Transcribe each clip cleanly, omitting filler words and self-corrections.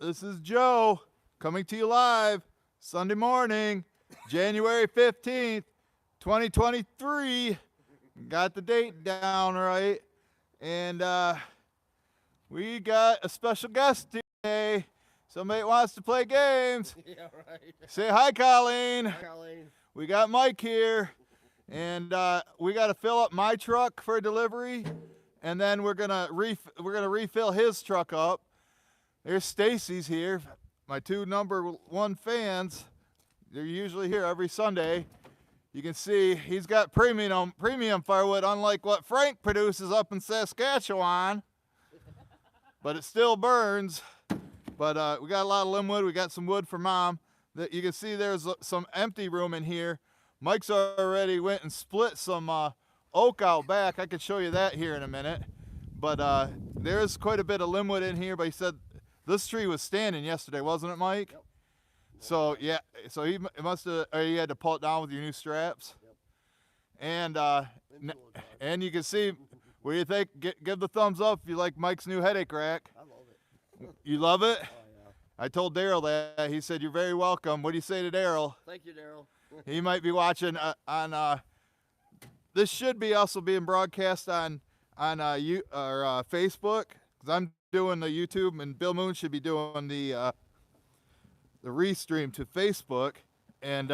This is Joe coming to you live Sunday morning, January 15th, 2023. Got the date down right. And we got a special guest today. Somebody wants to play games. Yeah, right. Say hi, Colleen. Hi, Colleen. We got Mike here. And we got to fill up my truck for a delivery. And then we're gonna refill his truck up. There's Stacy's here, my two #1 fans. They're usually here every Sunday. You can see he's got premium firewood, unlike what Frank produces up in Saskatchewan. But it still burns. But we got a lot of limb wood. We got some wood for Mom. That you can see there's some empty room in here. Mike's already went and split some oak out back. I could show you that here in a minute. But there's quite a bit of limb wood in here. But he said this tree was standing yesterday, wasn't it, Mike? Yep. So yeah, so he must have, or you had to pull it down with your new straps. Yep. And you can see, what do you think? Give the thumbs up if you like Mike's new headache rack. I love it. You love it? Oh, yeah. I told Daryl that. He said, you're very welcome. What do you say to Daryl? Thank you, Daryl. He might be watching on, this should be also being broadcast on Facebook, because I'm doing the YouTube, and Bill Moon should be doing the restream to Facebook. And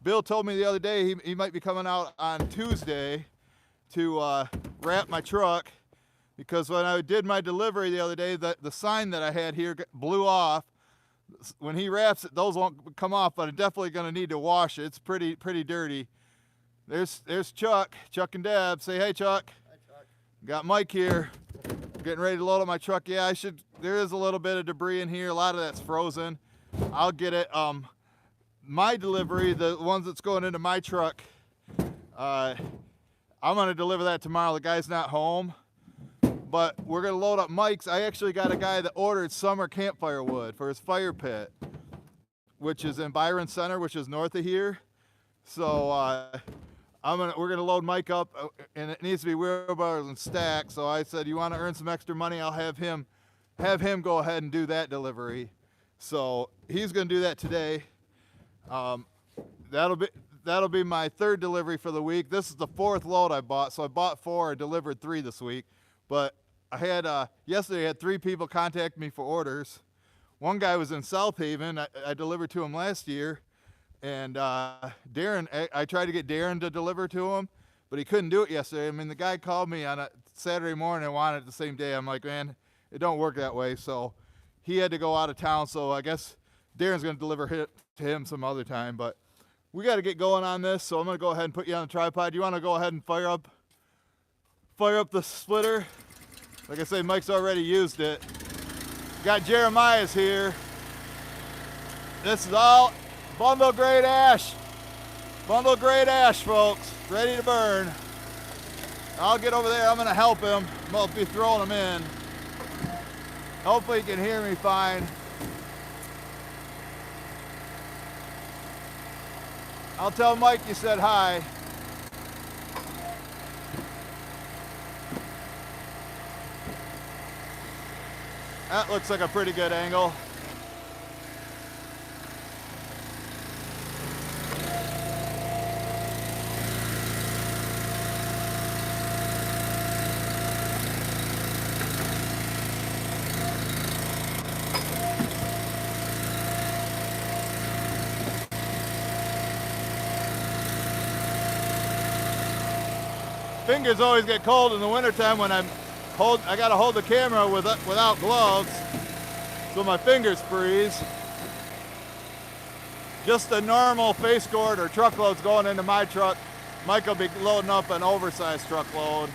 Bill told me the other day he might be coming out on Tuesday to wrap my truck, because when I did my delivery the other day, the sign that I had here blew off. When he wraps it, those won't come off, but I'm definitely going to need to wash it. It's pretty dirty. There's Chuck and Deb. Say hey, Chuck. Hi, Chuck. Got Mike here. Getting ready to load up my truck. Yeah, there is a little bit of debris in here. A lot of that's frozen. I'll get it. My delivery, the ones that's going into my truck, I'm going to deliver that tomorrow. The guy's not home. But we're going to load up Mike's. I actually got a guy that ordered summer campfire wood for his fire pit, which is in Byron Center, which is north of here. So we're gonna load Mike up, and it needs to be wheelbarrows and stacked. So I said, you want to earn some extra money? I'll have him go ahead and do that delivery. So he's gonna do that today. That'll be my third delivery for the week. This is the fourth load I bought. So I bought 4, I delivered 3 this week. But I had yesterday I had 3 people contact me for orders. One guy was in South Haven. I delivered to him last year. And Darren, I tried to get Darren to deliver to him, but he couldn't do it yesterday. I mean, the guy called me on a Saturday morning and wanted it the same day. I'm like, man, it don't work that way. So he had to go out of town. So I guess Darren's going to deliver it to him some other time. But we got to get going on this. So I'm going to go ahead and put you on the tripod. You want to go ahead and fire up the splitter? Like I say, Mike's already used it. Got Jeremiah's here. This is all bundle grade ash. Bundle grade ash, folks. Ready to burn. I'll get over there. I'm going to help him. I'll be throwing them in. Hopefully he can hear me fine. I'll tell Mike you said hi. That looks like a pretty good angle. Fingers always get cold in the wintertime when I gotta hold the camera without gloves, so my fingers freeze. Just the normal face cord or truckloads going into my truck. Mike will be loading up an oversized truckload.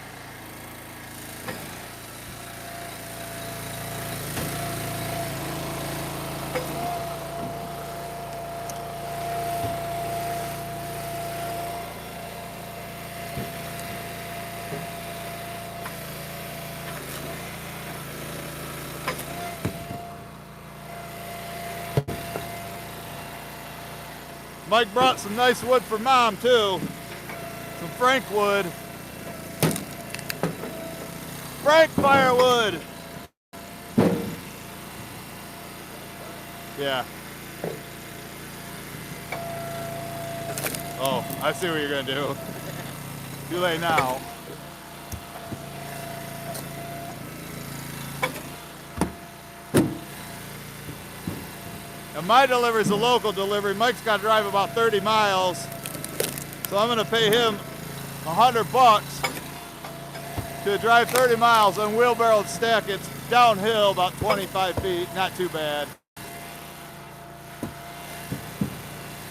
Mike brought some nice wood for Mom too. Some Frank wood. Frank firewood. Yeah. Oh, I see what you're gonna do. Too late now. And my delivery is a local delivery. Mike's got to drive about 30 miles. So I'm gonna pay him $100 to drive 30 miles and wheelbarrow and stack. It's downhill about 25 feet, not too bad.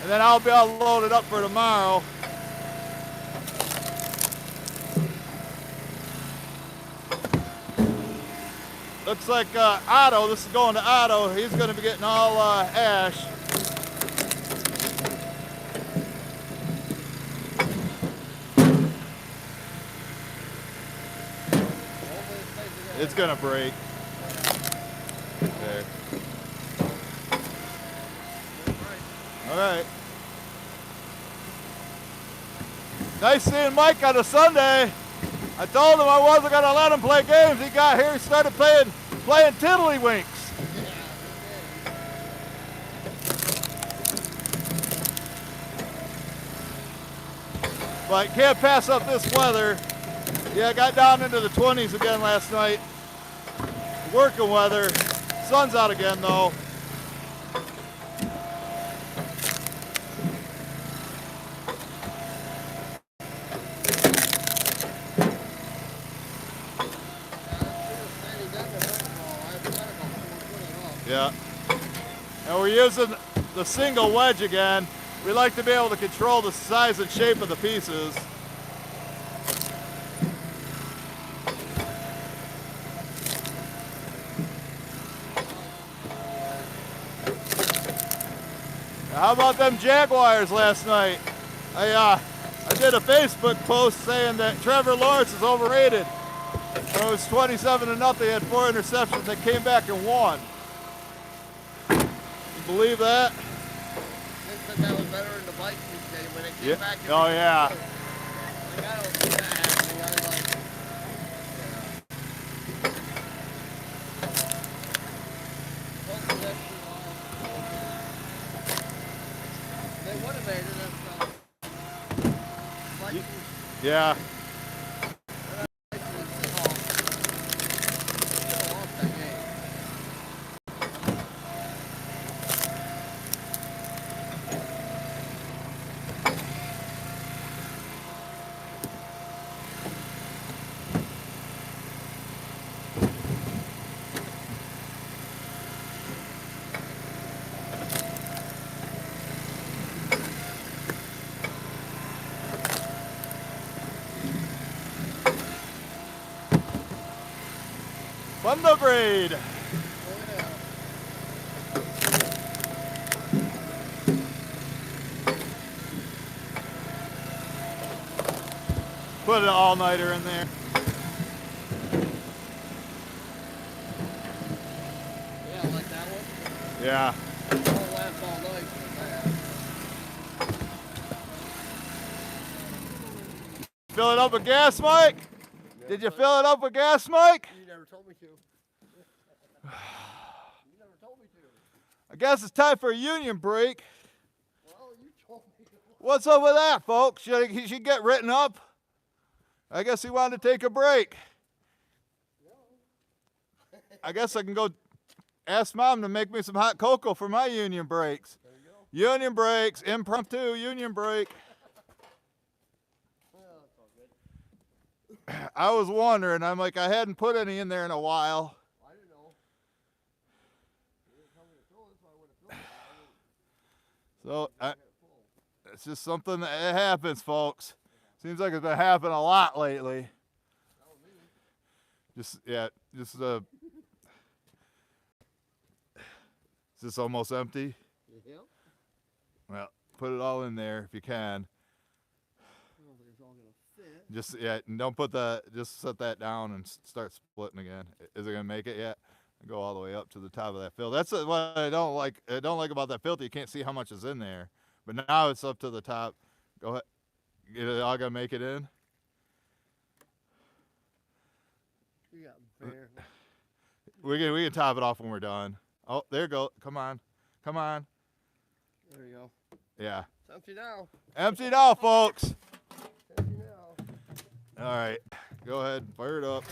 And then I'll be all loaded up for tomorrow. Looks like Otto, this is going to Otto. He's going to be getting all ash. It's going to break. There. All right. Nice seeing Mike on a Sunday. I told him I wasn't going to let him play games. He got here, he started playing tiddlywinks. But can't pass up this weather. Yeah, I got down into the 20s again last night. Working weather. Sun's out again though. Yeah. And we're using the single wedge again. We like to be able to control the size and shape of the pieces. Now, how about them Jaguars last night? I did a Facebook post saying that Trevor Lawrence is overrated. When it was 27-0, they had 4 interceptions. They came back and won. You believe that? They said that was better in the Vikings game when they came back. And oh yeah. Like, I don't see that happening. I was like, they would have made it if Vikings. Yeah. Bundle grade. Put an all-nighter in there. Yeah, like that one? Yeah. It'll last all night for that. Fill it up with gas, Mike? Did you fill it up with gas, Mike? You never told me to. You never told me to. I guess it's time for a union break. Well, you told me to. What's up with that, folks? Should he get written up? I guess he wanted to take a break. I guess I can go ask Mom to make me some hot cocoa for my union breaks. There you go. Union breaks, impromptu union break. Well, that's all good. I was wondering, I'm like, I hadn't put any in there in a while. I didn't know. You didn't tell me to fill it, so I would have filled it. So it's just something that happens, folks. Seems like it's been happening a lot lately. Is this almost empty? Yep. Well, put it all in there if you can. I don't think it's all gonna fit. And don't just set that down and start splitting again. Is it gonna make it yet? Go all the way up to the top of that filter. That's what I don't like. I don't like about that filter. You can't see how much is in there. But now it's up to the top. Go ahead. Get it all gonna make it in? You got fair. We can top it off when we're done. Oh, there you go. Come on. Come on. There you go. Yeah. It's empty now. Empty now, folks. Empty now. All right. Go ahead and fire it up.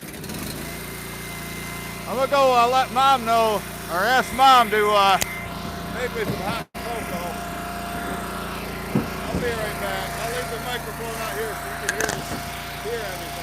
I'm going to go let Mom know, or ask Mom to make me some hot cocoa. I'll be right back. I'll leave the microphone out here so you can hear everything.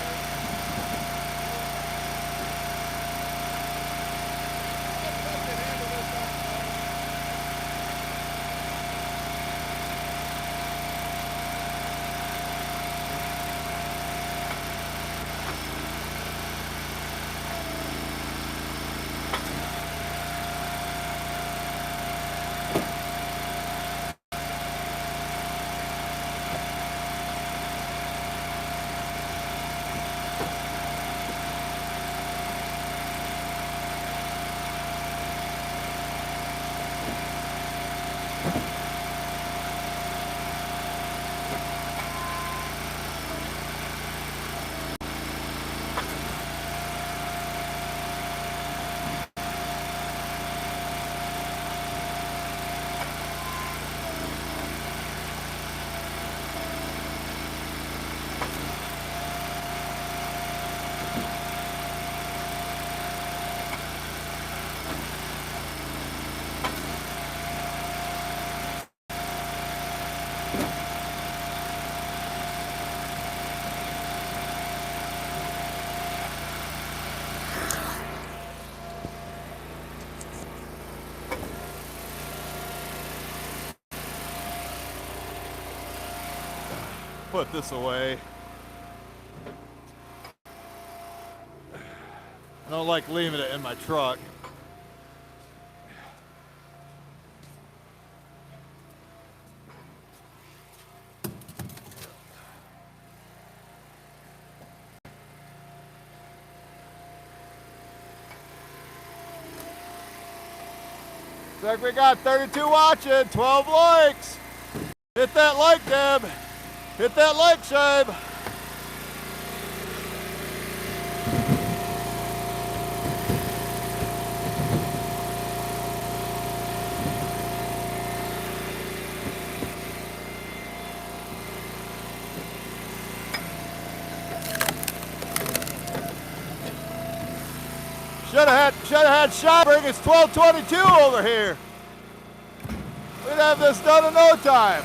Put this away. I don't like leaving it in my truck. Looks like we got 32 watching, 12 likes. Hit that like, Deb. Hit that like, Shabe. Should have had Shabe bring us 1222 over here. We'd have this done in no time.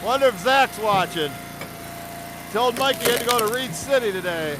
Wonder if Zach's watching. Told Mike he had to go to Reed City today.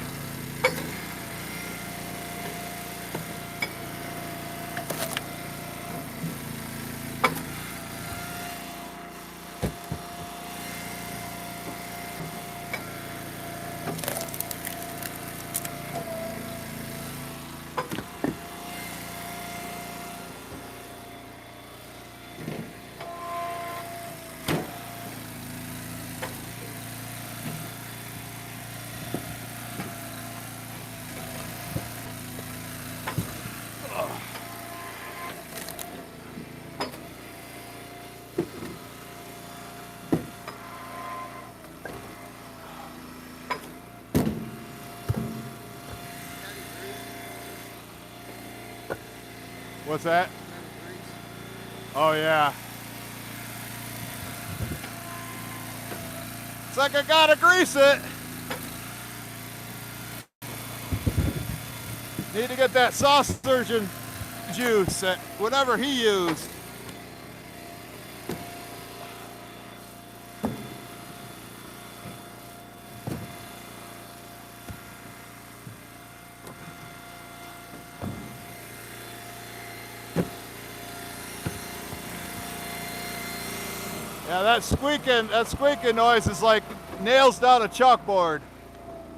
What's that? Oh yeah. It's like I gotta grease it. Need to get that sauce surgeon juice, whatever he used. Yeah, that squeaking noise is like nails down a chalkboard.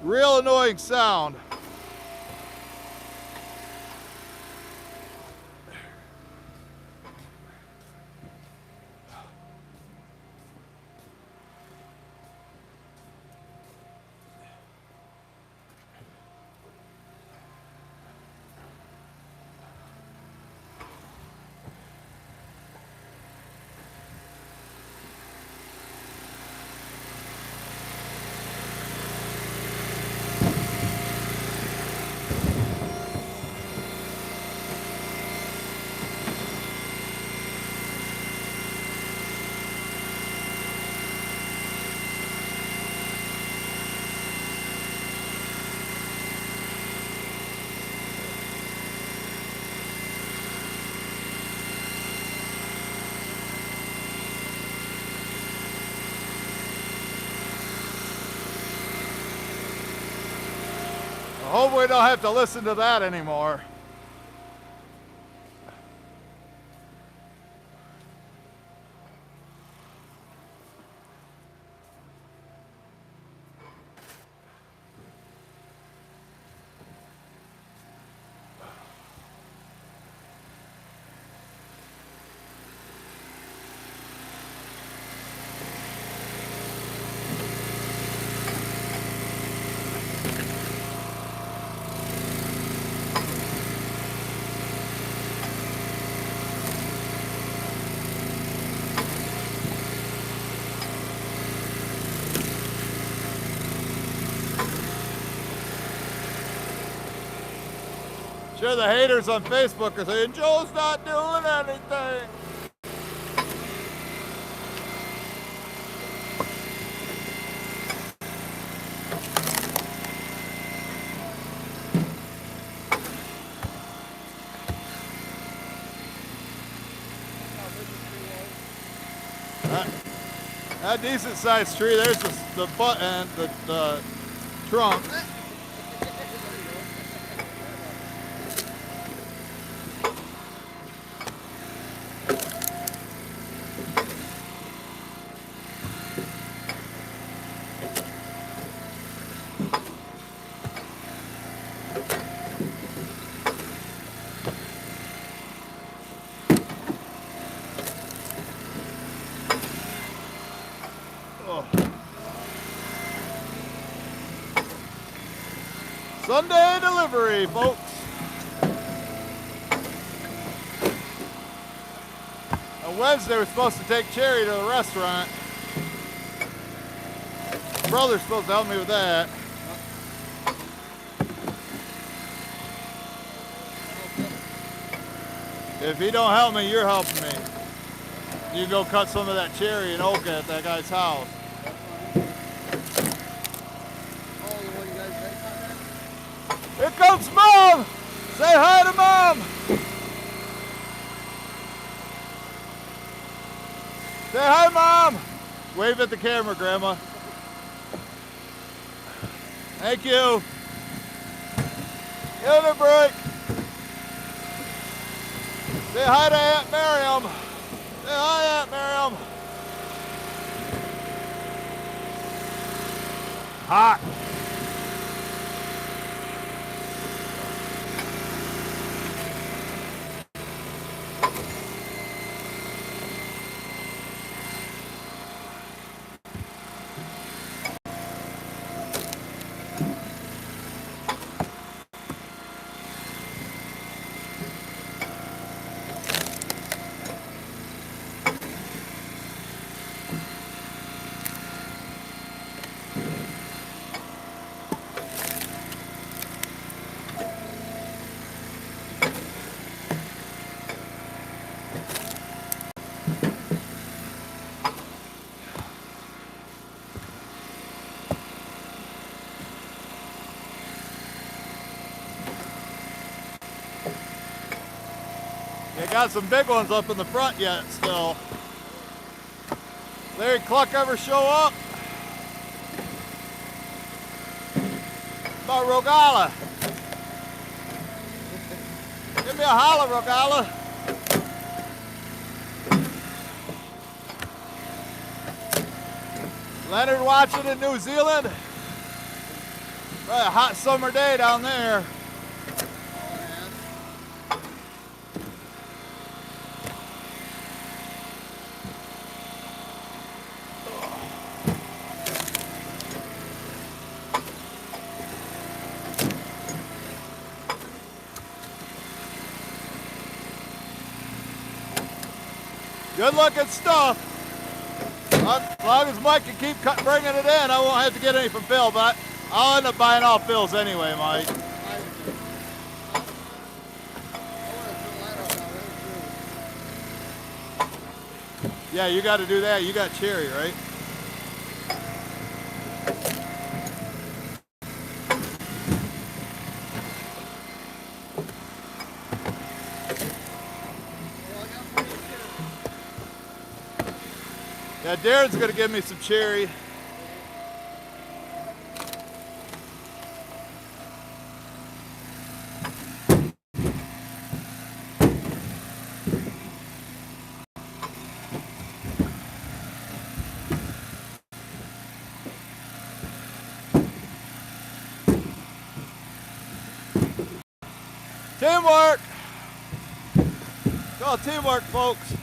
Real annoying sound. Hopefully we don't have to listen to that anymore. Sure, the haters on Facebook are saying, Joe's not doing anything. That decent sized tree, there's the butt end, the trunk. Sunday delivery, folks. On Wednesday, we're supposed to take Cherry to the restaurant. My brother's supposed to help me with that. If he don't help me, you're helping me. You go cut some of that cherry and oak at that guy's house. Here comes Mom! Say hi to Mom! Say hi, Mom! Wave at the camera, Grandma. Thank you. Give it a break. Say hi to Aunt Miriam. Say hi, Aunt Miriam. Hot. They got some big ones up in the front yet still. Larry Cluck ever show up? About Rogala. Give me a holler, Rogala. Leonard watching in New Zealand. Probably a hot summer day down there. Good looking stuff. As long as Mike can keep bringing it in, I won't have to get any from Phil, but I'll end up buying all Phil's anyway, Mike. Yeah, you got to do that. You got Cherry, right? Yeah, Darren's gonna give me some cherry. Teamwork! It's all teamwork, folks.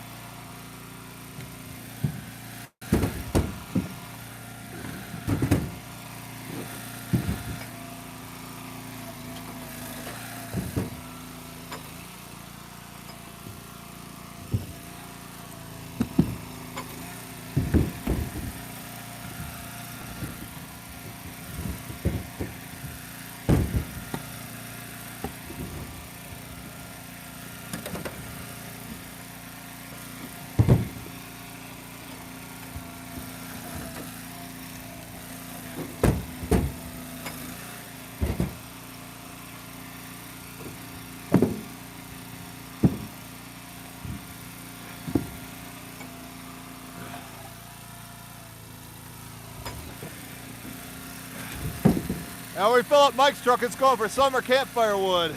Now we fill up Mike's truck, it's going for summer campfire wood.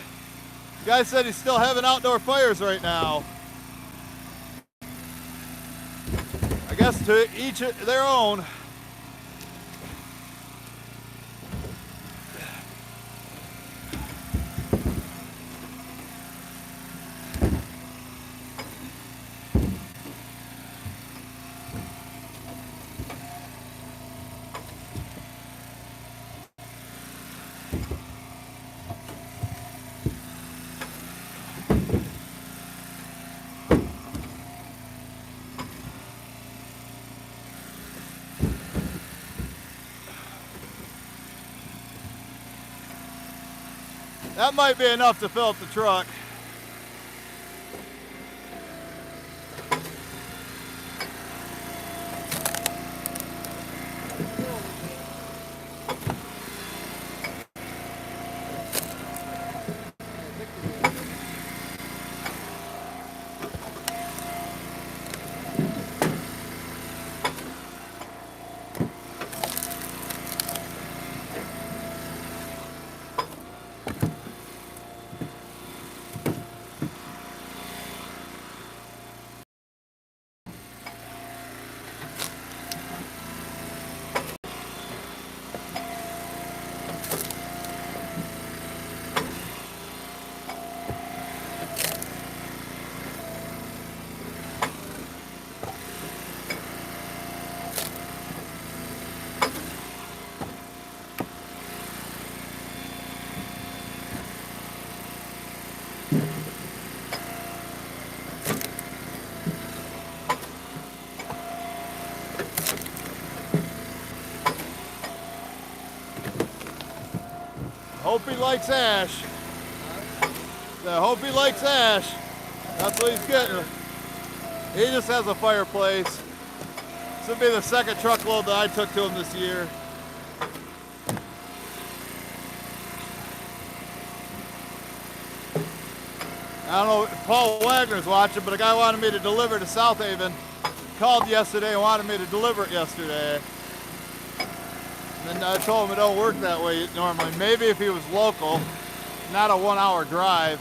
The guy said he's still having outdoor fires right now. I guess to each their own. That might be enough to fill up the truck. Hope he likes ash. I hope he likes ash. That's what he's getting. He just has a fireplace. This will be the second truckload that I took to him this year. I don't know if Paul Wagner's watching, but a guy wanted me to deliver to South Haven. Called yesterday and wanted me to deliver it yesterday. And then I told him it don't work that way normally. Maybe if he was local, not a 1 hour drive.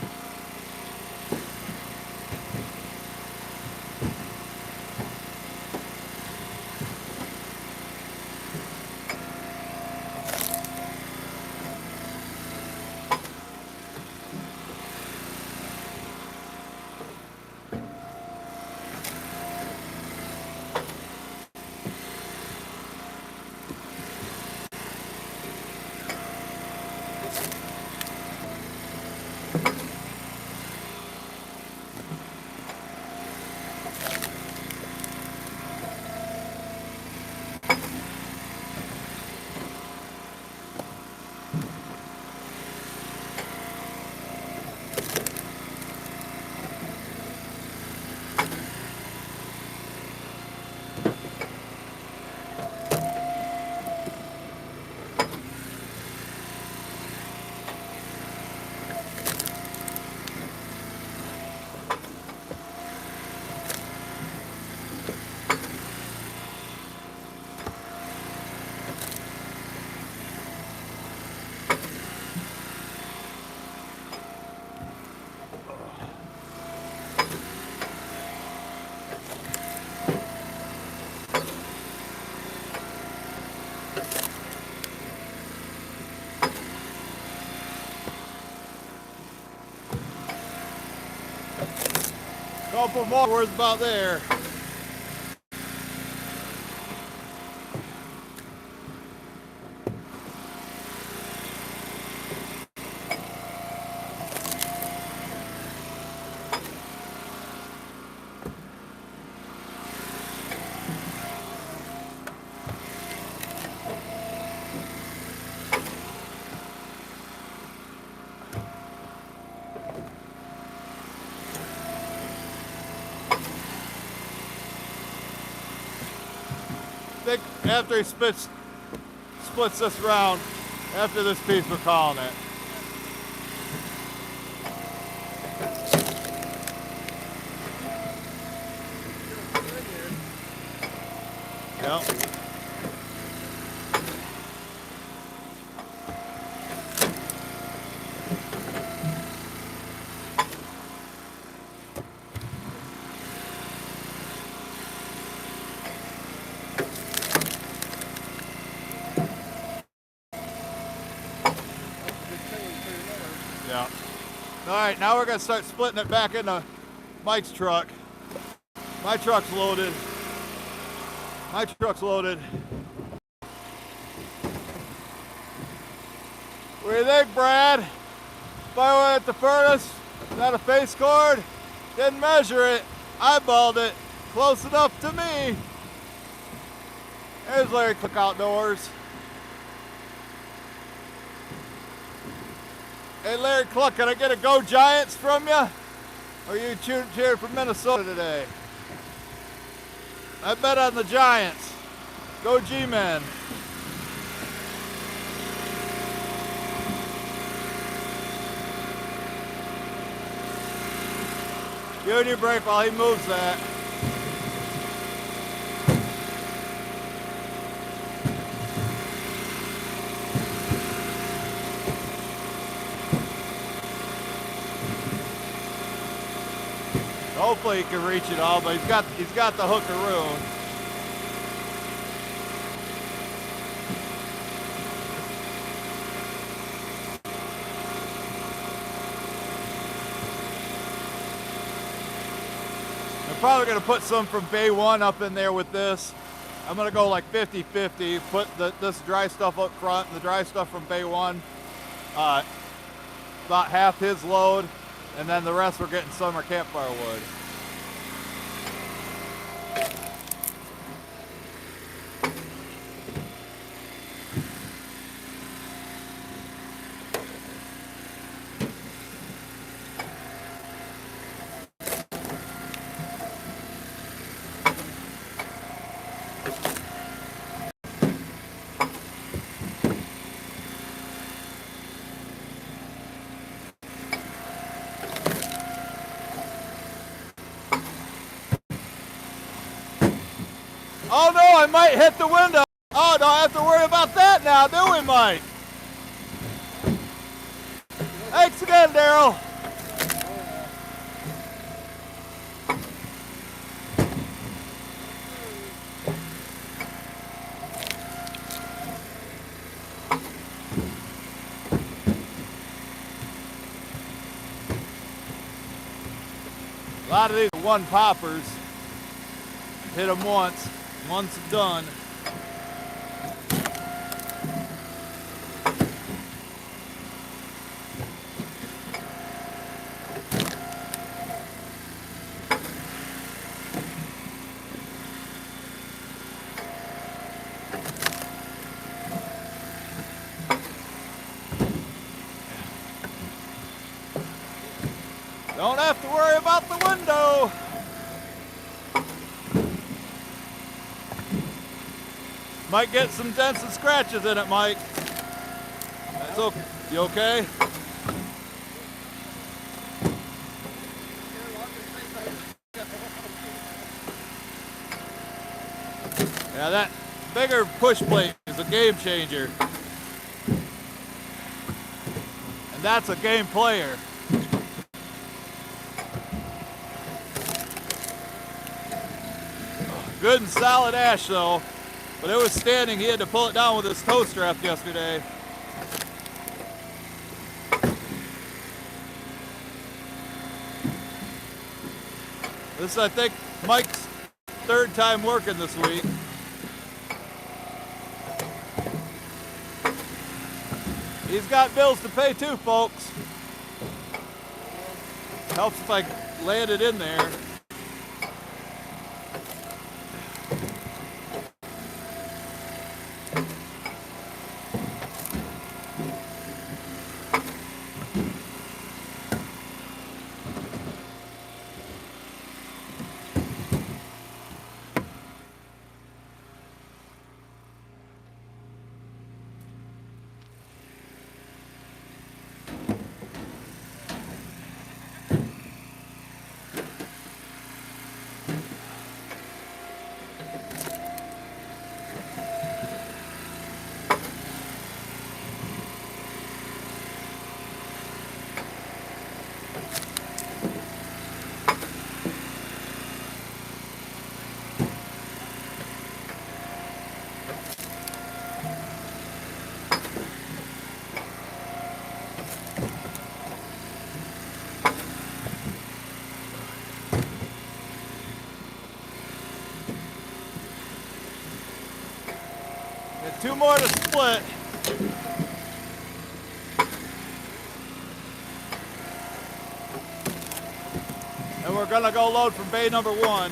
Don't put more words about there. I think after he splits this round, after this piece we're calling it. Yep. Yeah. All right, now we're gonna start splitting it back into Mike's truck. My truck's loaded. My truck's loaded. What do you think, Brad? Firewood at the furnace, not a face cord. Didn't measure it, eyeballed it. Close enough to me. There's Larry Cook Outdoors. Hey Larry Cluck, can I get a Go Giants from you? Or are you cheering for Minnesota today? I bet on the Giants. Go G-Men. Give me a break while he moves that. Hopefully he can reach it all, but he's got the hookaroo. I'm probably gonna put some from Bay 1 up in there with this. I'm gonna go like 50-50, put this dry stuff up front and the dry stuff from Bay 1, about half his load, and then the rest we're getting summer campfire wood. Oh no, I might hit the window. Oh, don't have to worry about that now, do we, Mike? Thanks again, Daryl. A lot of these are one poppers. Hit them once done. Don't have to worry about the window. Might get some dents and scratches in it, Mike. That's okay. You okay? Yeah, that bigger push plate is a game changer. And that's a game player. Good and solid ash though. But it was standing, he had to pull it down with his toe strap yesterday. This is, I think, Mike's third time working this week. He's got bills to pay too, folks. Helps if I land it in there. Got 2 more to split. And we're gonna go load from bay number 1.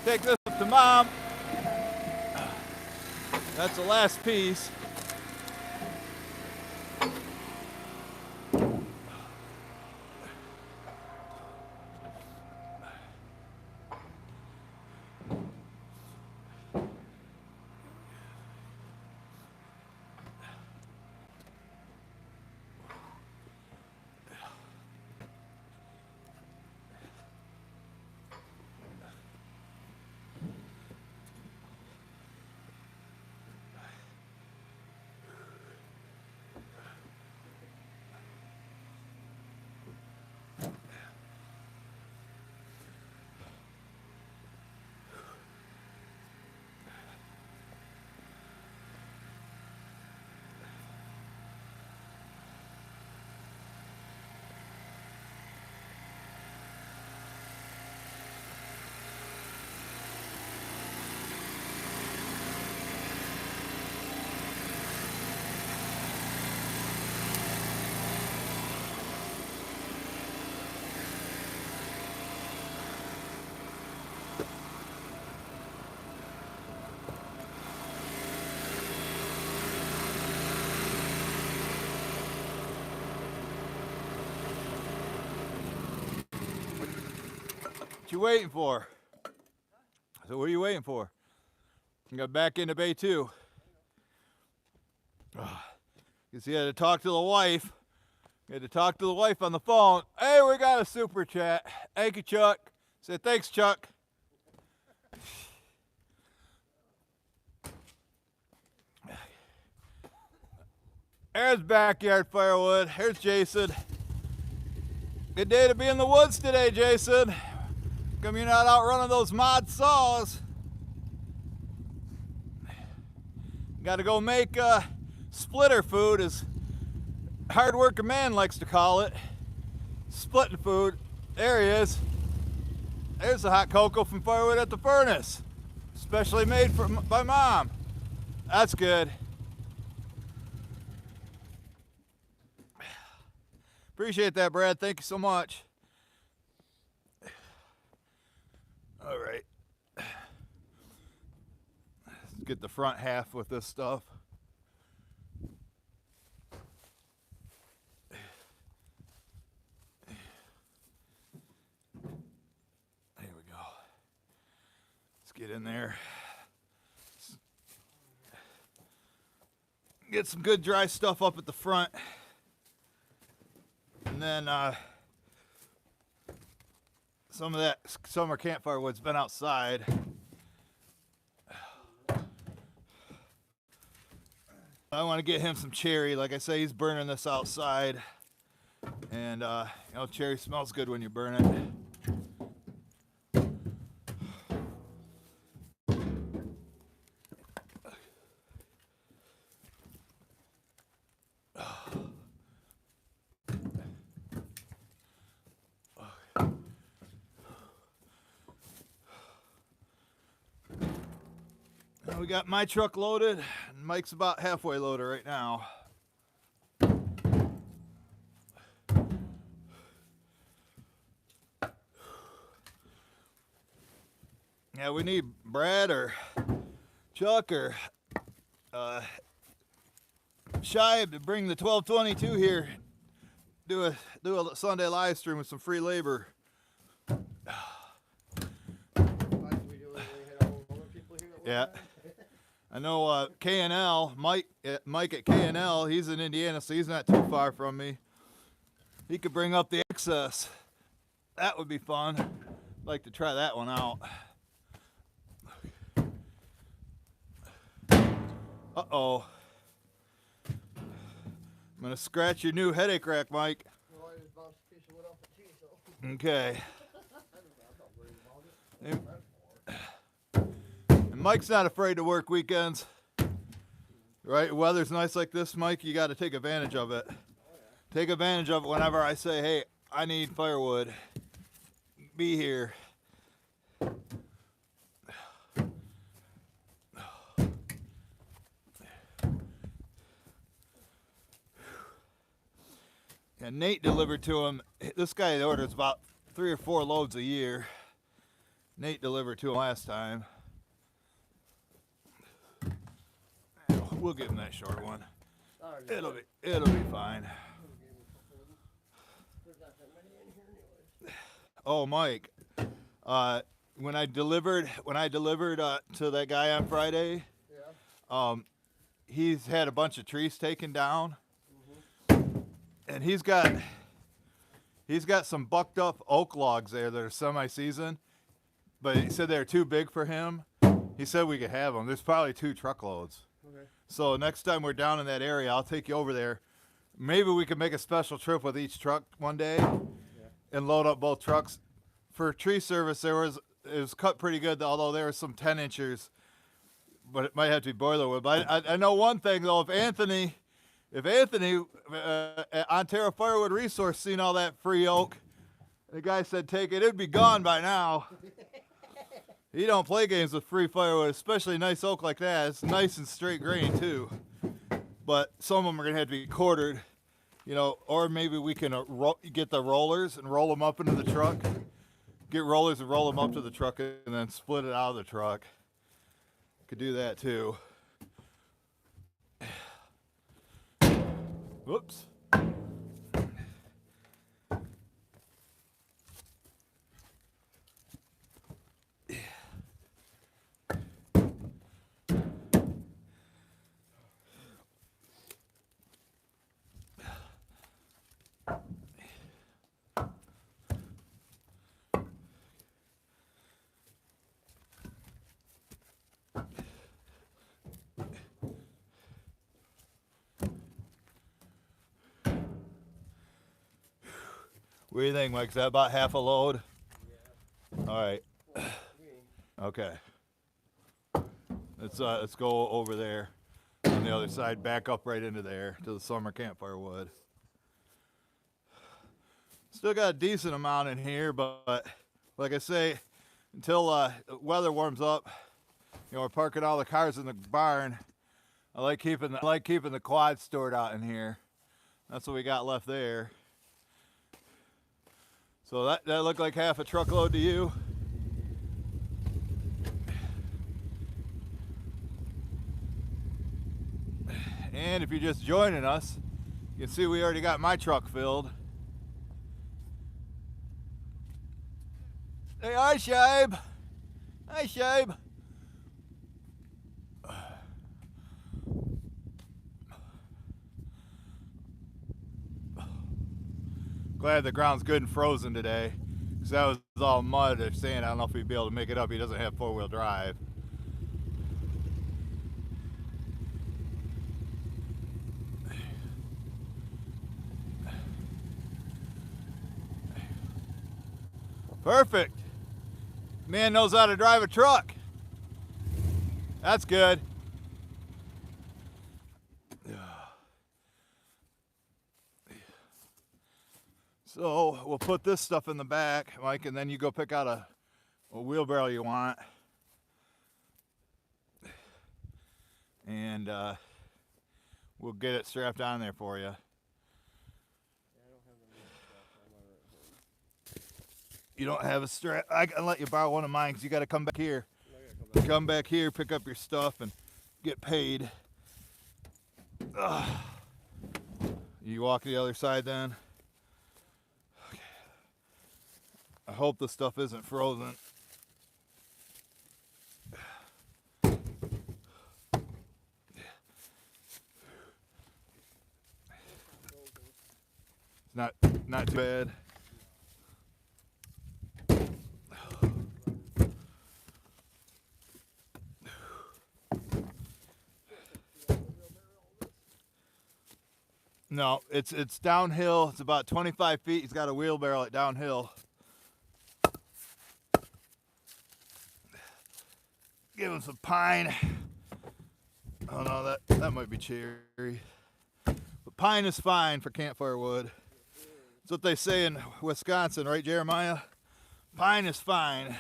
Take this up to Mom. That's the last piece. What you waiting for? So what are you waiting for? You got back into bay 2. You see, I had to talk to the wife. I had to talk to the wife on the phone. Hey, we got a super chat. Thank you, Chuck. Say thanks, Chuck. There's Backyard Firewood. Here's Jason. Good day to be in the woods today, Jason. Come you're not out running those mod saws. Got to go make splitter food, as hard-working man likes to call it. Splitting food. There he is. There's the hot cocoa from Firewood at the furnace. Specially made by Mom. That's good. Appreciate that, Brad. Thank you so much. All right. Let's get the front half with this stuff. There we go. Let's get in there. Get some good dry stuff up at the front. And then some of that summer campfire wood's been outside. I want to get him some cherry. Like I say, he's burning this outside. And you know, cherry smells good when you burn it. We got my truck loaded, and Mike's about halfway loaded right now. Yeah, we need Brad or Chuck or Shive to bring the 1222 here. Do a Sunday live stream with some free labor. Yeah. I know K&L, Mike at K&L, he's in Indiana, so he's not too far from me. He could bring up the excess. That would be fun. I'd like to try that one out. Uh-oh. I'm going to scratch your new headache rack, Mike. Okay. Mike's not afraid to work weekends, right? Weather's nice like this, Mike. You got to take advantage of it. Take advantage of it whenever I say, hey, I need firewood. Be here. And Nate delivered to him. This guy orders about 3 or 4 loads a year. Nate delivered to him last time. We'll give him that short one. It'll be fine. Oh, Mike. When I delivered to that guy on Friday, he's had a bunch of trees taken down, and he's got some bucked up oak logs there that are semi-seasoned, but he said they're too big for him. He said we could have them. There's probably 2 truckloads. Okay. So next time we're down in that area, I'll take you over there. Maybe we could make a special trip with each truck one day and load up both trucks. For tree service, it was cut pretty good, although there were some 10-inchers, but it might have to be boiler wood. But I know one thing, though, if Anthony Ontario Firewood Resource seen all that free oak, the guy said take it, it'd be gone by now. He don't play games with free firewood, especially nice oak like that. It's nice and straight grain too. But some of them are gonna have to be quartered, you know, or maybe we can get the rollers and roll them up into the truck. Get rollers and roll them up to the truck and then split it out of the truck. Could do that too. Whoops. What do you think, Mike? Is that about half a load? Yeah. All right. Okay. Let's go over there. On the other side, back up right into there to the summer campfire wood. Still got a decent amount in here, but like I say, until the weather warms up, you know, we're parking all the cars in the barn. I like keeping the quad stored out in here. That's what we got left there. So that looked like half a truckload to you. And if you're just joining us, you can see we already got my truck filled. Hey, hi, Shaib. Hi, Shaib. Glad the ground's good and frozen today, because that was all mud or sand. I don't know if he'd be able to make it up. He doesn't have four-wheel drive. Perfect. Man knows how to drive a truck. That's good. So we'll put this stuff in the back, Mike, and then you go pick out a wheelbarrow you want. And we'll get it strapped on there for you. You don't have a strap? I can let you borrow one of mine because you got to come back here. Come back here, pick up your stuff, and get paid. You walk to the other side then. Okay. I hope the stuff isn't frozen. It's not too bad. No, it's downhill. It's about 25 feet. He's got a wheelbarrow at downhill. Give him some pine. Oh no, that might be cherry. But pine is fine for campfire wood. That's what they say in Wisconsin, right, Jeremiah? Pine is fine.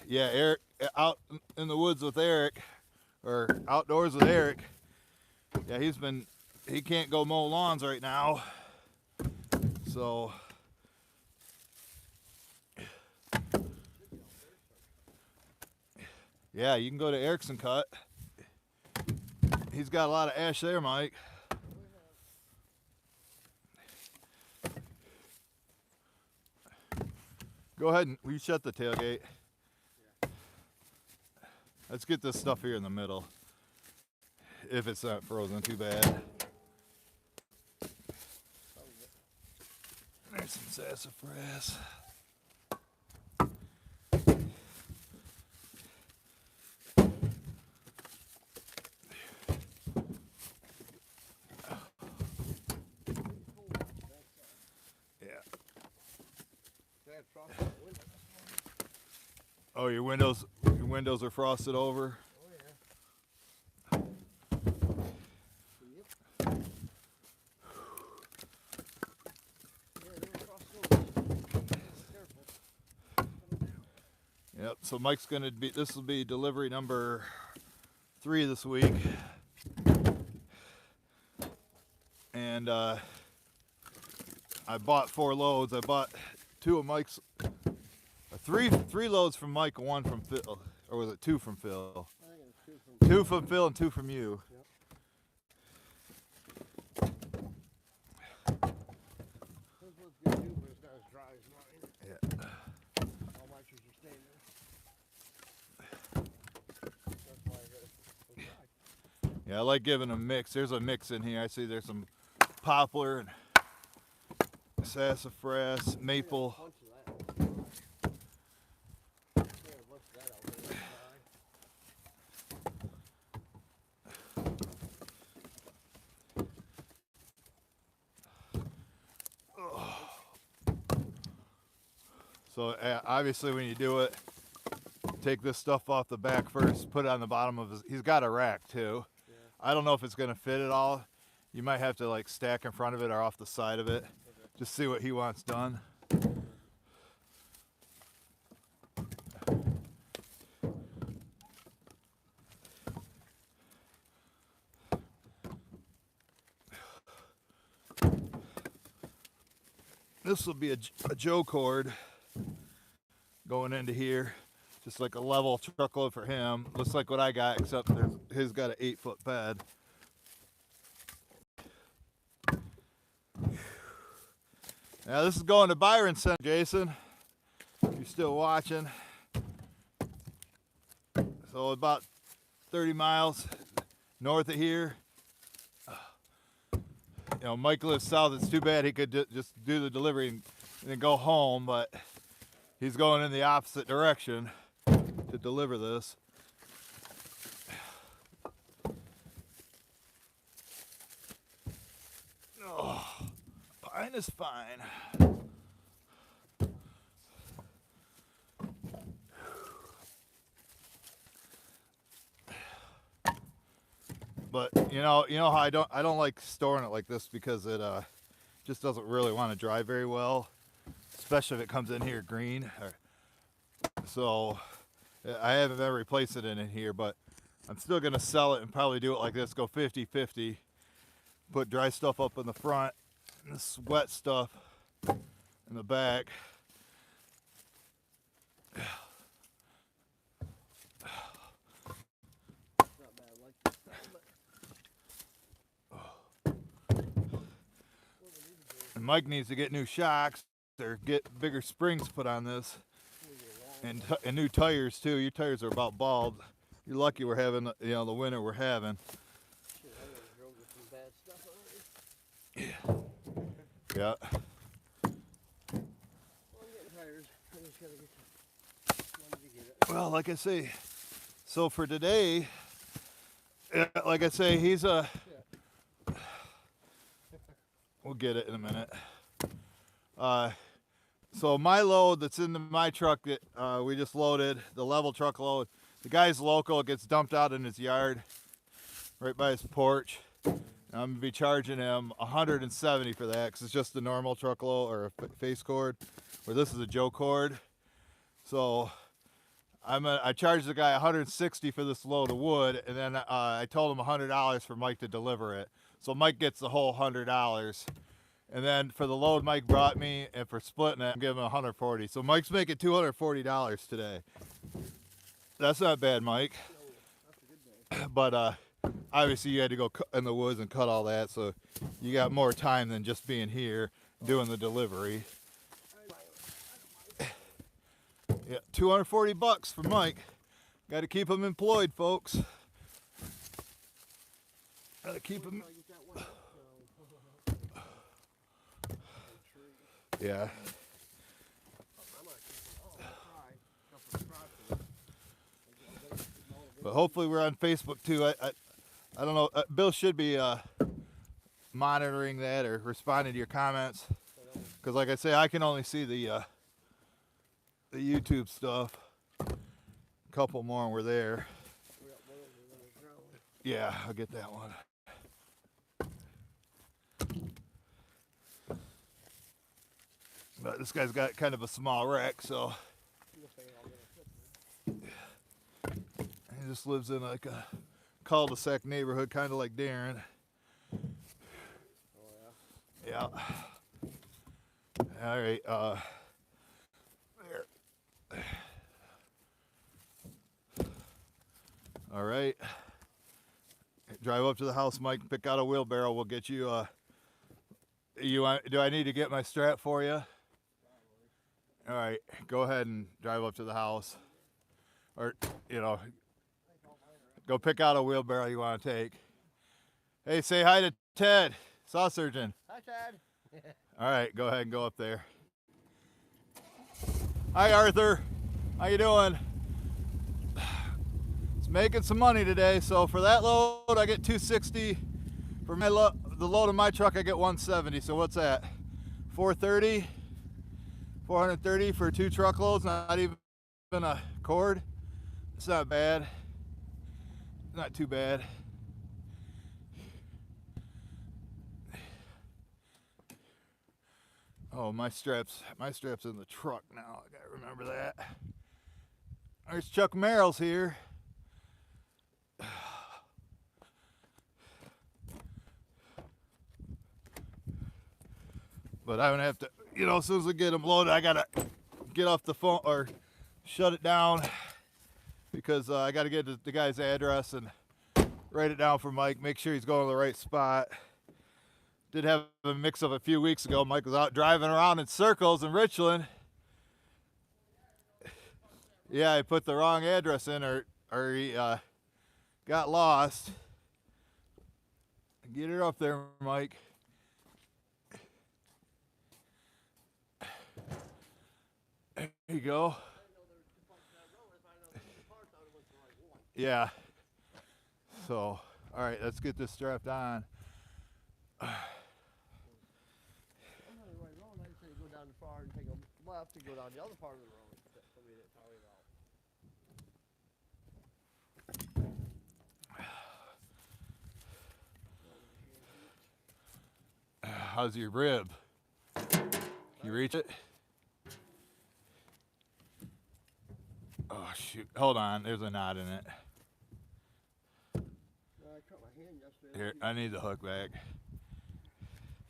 Yeah, Eric, out in the woods with Eric, or outdoors with Eric. Yeah, he can't go mow lawns right now. So yeah, you can go to Eric's and cut. He's got a lot of ash there, Mike. Go ahead and will you shut the tailgate? Let's get this stuff here in the middle. If it's not frozen too bad. There's some sassafras. Oh, your windows are frosted over. Oh yeah. Yep. So Mike's gonna be. This will be delivery number 3 this week, and I bought 4 loads. I bought 2 of Mike's. Three loads from Mike, 1 from Phil, or was it 2 from Phil? I think it's 2 from Phil and 2 from you. Yep. This one's good too, but it's not as dry as mine. Yeah. All my trees are staying there. That's why I got it so dry. Yeah, I like giving a mix. There's a mix in here. I see there's some poplar and sassafras, maple. Bunch of that. Yeah, a bunch of that out there that's dry. So obviously when you do it, take this stuff off the back first, put it on the bottom of his, he's got a rack too. Yeah. I don't know if it's gonna fit it all. You might have to like stack in front of it or off the side of it. Okay. Just see what he wants done. This will be a Joe cord going into here, just like a level truckload for him. Looks like what I got, except his got an 8-foot bed. Now this is going to Byron Center, Jason, if you're still watching. So about 30 miles north of here. You know, Mike lives south. It's too bad he could just do the delivery and then go home, but he's going in the opposite direction to deliver this. Oh, pine is fine. But you know how I don't like storing it like this because it just doesn't really want to dry very well, especially if it comes in here green. So I haven't ever replaced it in here, but I'm still gonna sell it and probably do it like this, go 50-50. Put dry stuff up in the front and this wet stuff in the back. Not bad. I like this stuff, but And Mike needs to get new shocks or get bigger springs put on this, and new tires too. Your tires are about bald. You're lucky we're having the winter we're having. shit, I already drove with some bad stuff already. Yeah. Well, I'm getting tired. I just gotta get wanted to get it. Well, like I say, so for today, like I say, he's a. We'll get it in a minute. So my load that's in my truck that we just loaded, the level truck load, the guy's local. It gets dumped out in his yard, right by his porch. And I'm gonna be charging him $170 for that, because it's just a normal truckload or a face cord, where this is a Joe cord. So I charged the guy $160 for this load of wood, and then I told him $100 for Mike to deliver it. So Mike gets the whole $100. And then for the load Mike brought me and for splitting it, I'm giving him $140. So Mike's making $240 today. That's not bad, Mike. But obviously you had to go in the woods and cut all that, so you got more time than just being here doing the delivery. Yeah, $240 for Mike. Got to keep him employed, folks. Got to keep him. Yeah. But hopefully we're on Facebook too. I don't know. Bill should be monitoring that or responding to your comments, because like I say, I can only see the YouTube stuff. A couple more and we're there. Yeah, I'll get that one. But this guy's got kind of a small wreck, so he just lives in like a cul-de-sac neighborhood, kind of like Darren. Yeah. All right. There. All right. Drive up to the house, Mike. Pick out a wheelbarrow. We'll get you. Do I need to get my strap for you? All right. Go ahead and drive up to the house, or go pick out a wheelbarrow you want to take. Hey, say hi to Ted, saw surgeon. Hi, Chad. All right, go ahead and go up there. Hi, Arthur. How you doing? It's making some money today. So for that load, I get $260. For the load of my truck, I get $170. So what's that? $430 for 2 truckloads. Not even a cord. It's not bad. Not too bad. Oh, my strap's in the truck now. I gotta remember that. There's Chuck Merrill's here. But I don't have to, you know, as soon as I get them loaded, I gotta get off the phone or shut it down because I gotta get the guy's address and write it down for Mike, make sure he's going to the right spot. Did have a mix up a few weeks ago. Mike was out driving around in circles in Richland. Yeah, he put the wrong address in or he got lost. Get her up there, Mike. There you go. Yeah. So, all right, let's get this strapped on. Go down the far and take a left and go down the other part of the road. Somebody didn't tell me about. How's your rib? Can you reach it? Oh, shoot. Hold on. There's a knot in it. I cut my hand yesterday. Here, I need the hook back.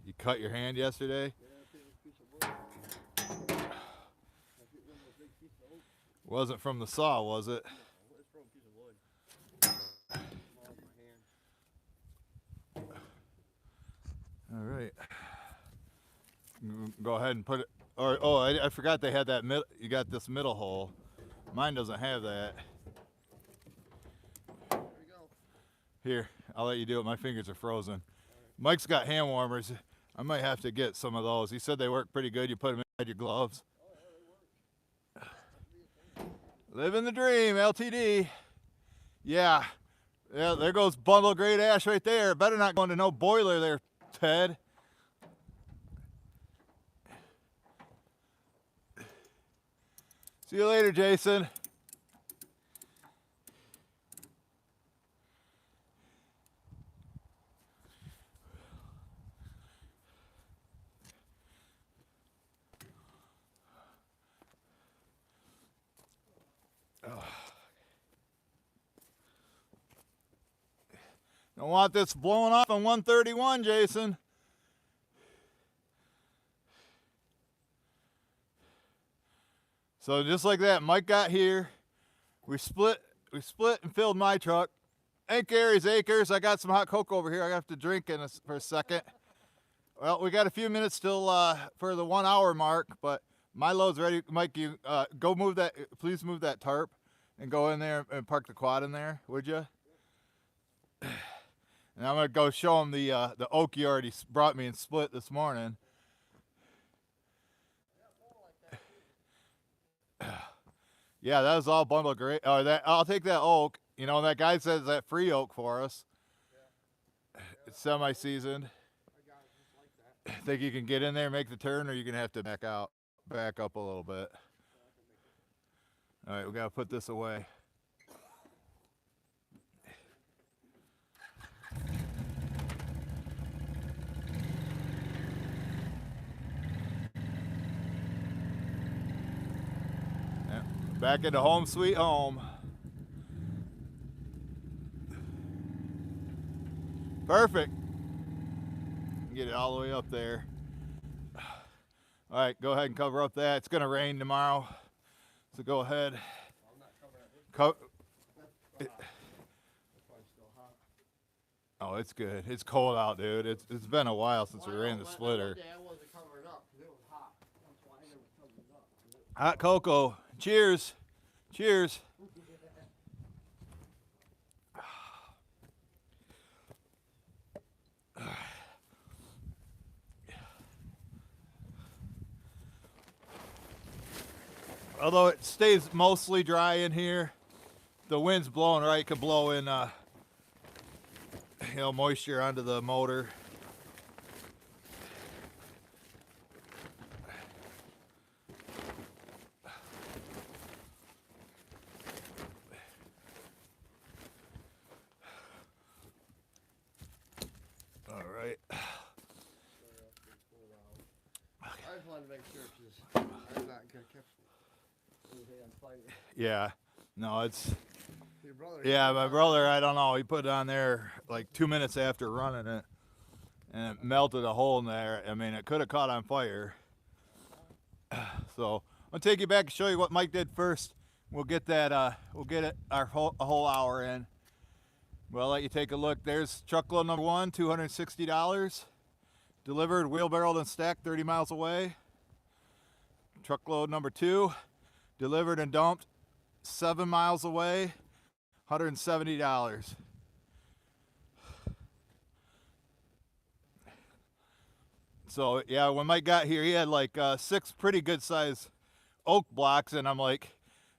You cut your hand yesterday? Yeah, I picked a piece of wood. I picked one of those big pieces of oak. Wasn't from the saw, was it? It's from a piece of wood. All in my hand. All right. Go ahead and put it. Or oh, I forgot they had that. You got this middle hole. Mine doesn't have that. There you go. Here, I'll let you do it. My fingers are frozen. Mike's got hand warmers. I might have to get some of those. He said they work pretty good. You put them inside your gloves. Living the dream, LTD. Yeah. Yeah, there goes bundle grade ash right there. Better not go into no boiler there, Ted. See you later, Jason. Don't want this blowing off on 131, Jason. So just like that, Mike got here. We split and filled my truck. Ain't Gary's Acres. I got some hot cocoa over here. I have to drink for a second. Well, we got a few minutes till for the 1 hour mark, but my load's ready. Mike, you go move that. Please move that tarp and go in there and park the quad in there, would you? And I'm gonna go show him the oak you already brought me and split this morning. Yeah, that was all bundle great. Oh, that I'll take that oak. You know, that guy says that free oak for us. Yeah. It's semi-seasoned. I got it just like that. Think you can get in there, make the turn, or you're gonna have to back up a little bit. All right, we gotta put this away. Back into home sweet home. Perfect. Get it all the way up there. All right, go ahead and cover up that. It's going to rain tomorrow, so go ahead. I'm not covering it. It, It's probably still hot. oh, it's good. It's cold out, dude. It's been a while since we ran the splitter. That day I wasn't covering up because it was hot. That's why I never covered it up. Hot cocoa. Cheers. Cheers. Although it stays mostly dry in here, the wind's blowing right, could blow in moisture onto the motor. make sure because I'm not gonna catch anything on fire. Yeah. No, it's Your brother. yeah. My brother, I don't know. He put it on there like 2 minutes after running it, and it melted a hole in there. I mean, it could have caught on fire. So I'll take you back and show you what Mike did first. We'll get that. We'll get it a whole hour in. Well, I'll let you take a look. There's truckload number 1, $260. Delivered, wheelbarrowed, and stacked 30 miles away. Truckload number 2, delivered and dumped 7 miles away, $170. So yeah, when Mike got here, he had like 6 pretty good size oak blocks, and I'm like,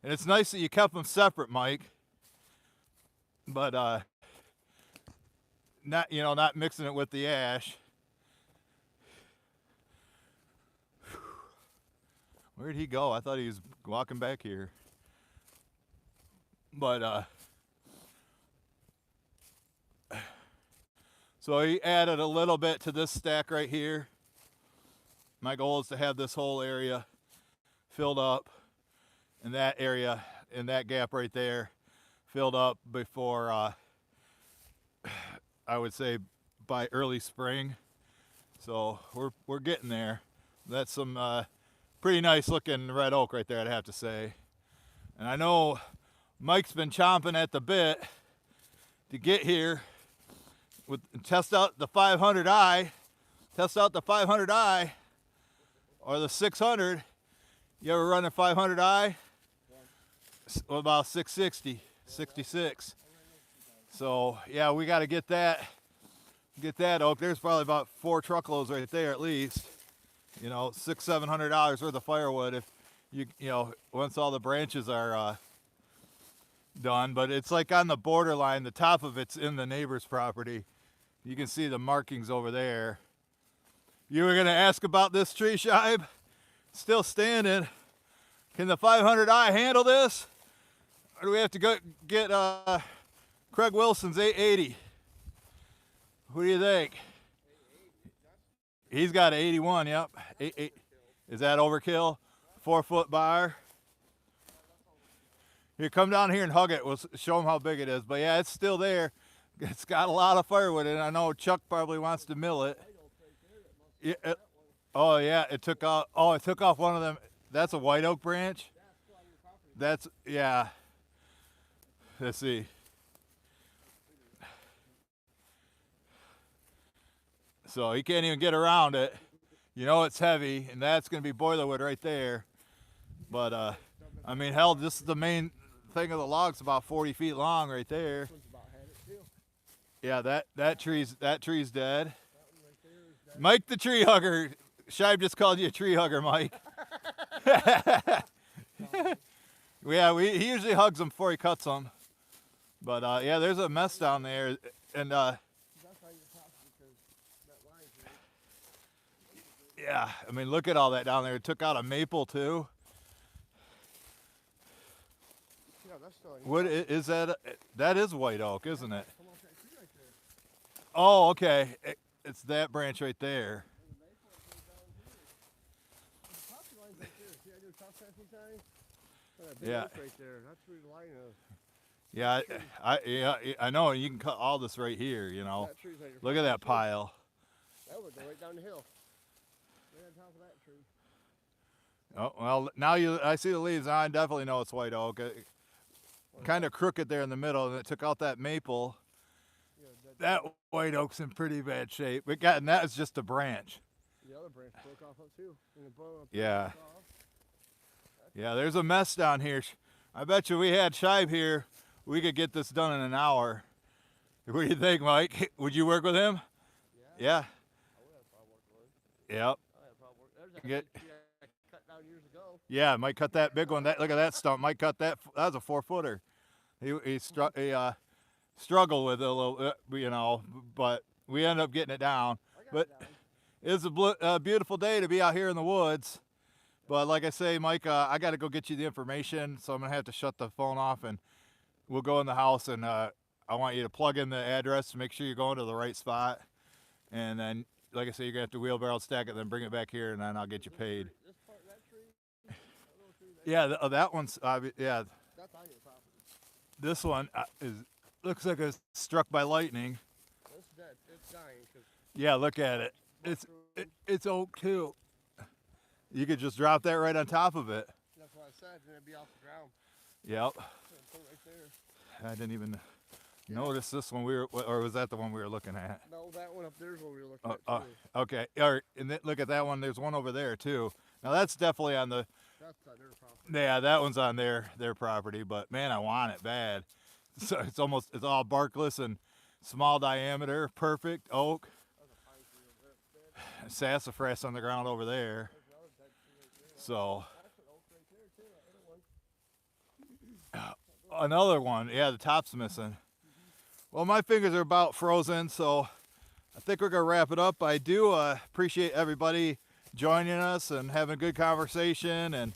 and it's nice that you kept them separate, Mike. But not mixing it with the ash. Where'd he go? I thought he was walking back here. But so he added a little bit to this stack right here. My goal is to have this whole area filled up, and that area in that gap right there filled up before I would say by early spring. So we're getting there. That's some pretty nice looking red oak right there, I'd have to say. And I know Mike's been chomping at the bit to get here with test out the 500i, or the 600. You ever run a 500i? What about 660, 66? So yeah, we got to get that oak. There's probably about 4 truckloads right there at least. You know, $600-700 worth of firewood if you know once all the branches are done. But it's like on the borderline. The top of it's in the neighbor's property. You can see the markings over there. You were gonna ask about this tree, Shibe? Still standing. Can the 500i handle this, or do we have to go get Craig Wilson's 880? Who do you think? He's got an 81, yep. Is that overkill? 4-foot bar. Here, come down here and hug it. We'll show them how big it is. But yeah, it's still there. It's got a lot of firewood in it. I know Chuck probably wants to mill it. Yeah, oh yeah, it took off. Oh, it took off one of them. That's a white oak branch. That's yeah. Let's see. So he can't even get around it. You know it's heavy, and that's going to be boiler wood right there. But I mean, hell, this is the main thing of the log's about 40 feet long right there. Yeah, that tree's dead. Mike the tree hugger. Shibe just called you a tree hugger, Mike. Yeah, he usually hugs them before he cuts them. But yeah, there's a mess down there, and yeah, I mean, look at all that down there. It took out a maple too. Yeah, that's still in What is that? That is white oak, isn't it? Oh, okay. It's that branch right there. Yeah. Right there. That's where the line is. Yeah, I know. You can cut all this right here. You know, That tree's like your look at that pile. That would go right down the hill. Right on top of that tree. Oh well, now I see the leaves. I definitely know it's white oak. Kind of crooked there in the middle, and it took out that maple. Yeah, That white oak's in pretty bad shape. And that is just a branch. the other branch broke off up too. And it broke Yeah. off. Yeah, there's a mess down here. I bet you we had Shibe here, we could get this done in an hour. What do you think, Mike? Would you work with him? Yeah. I would have probably worked with it. Yep. I had probably worked. There's that Get- big tree I cut down years ago. Yeah, Mike cut that big one. Look at that stump. Mike cut that. That was a 4-footer. He struggled with it a little, you know, but we ended up getting it down. I got But it down. it's a beautiful day to be out here in the woods. But like I say, Mike, I got to go get you the information, so I'm going to have to shut the phone off, and we'll go in the house, and I want you to plug in the address to make sure you're going to the right spot. And then, like I say, you're going to have to wheelbarrow stack it, then bring it back here, and then I'll get you paid. This Yeah, that one's yeah. That's on your property. This one looks like it's struck by lightning. It's dead. It's dying because Yeah, look at it. It's oak too. You could just drop that right on top of it. that's what I said. And it'd be off the ground. Yep. Put it right there. I didn't even notice this one or was that the one we were looking at? No, that one up there is what we were looking at. Too. Okay. Look at that one. There's one over there too. Now that's definitely on the. That's on their property. Yeah, that one's on their property. But man, I want it bad. So it's all barkless and small diameter, perfect oak. That's a pine tree over there. Sassafras on the ground over there. There's another dead tree right there. So That's an oak right there too. That other one. another one. Yeah, the top's missing. Well, my fingers are about frozen, so I think we're gonna wrap it up. I do appreciate everybody joining us and having a good conversation and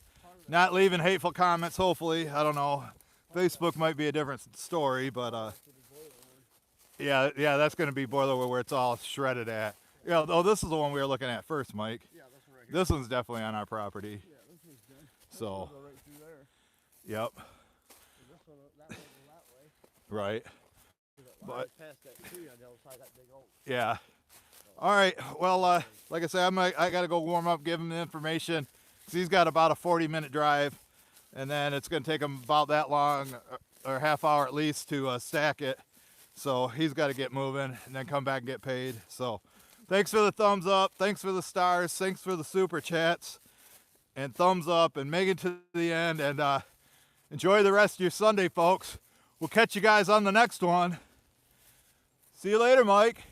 not leaving hateful comments. Hopefully, I don't know. Facebook might be a different story, but yeah, that's gonna be Boilerwood where it's all shredded at. Yeah. Oh, this is the one we were looking at first, Mike. Yeah, this one right here. This one's definitely on our property. Yeah, this one's good. So. Go right through there. Yep. And this one, that one go that way. Right. But past that tree on the other side of that big oak. Yeah. All right. Well, like I said, I got to go warm up, give him the information. 'Cause he's got about a 40-minute drive, and then it's going to take him about that long, or half hour at least, to stack it. So he's got to get moving and then come back and get paid. So thanks for the thumbs up. Thanks for the stars. Thanks for the super chats. And thumbs up and make it to the end. And enjoy the rest of your Sunday, folks. We'll catch you guys on the next one. See you later, Mike.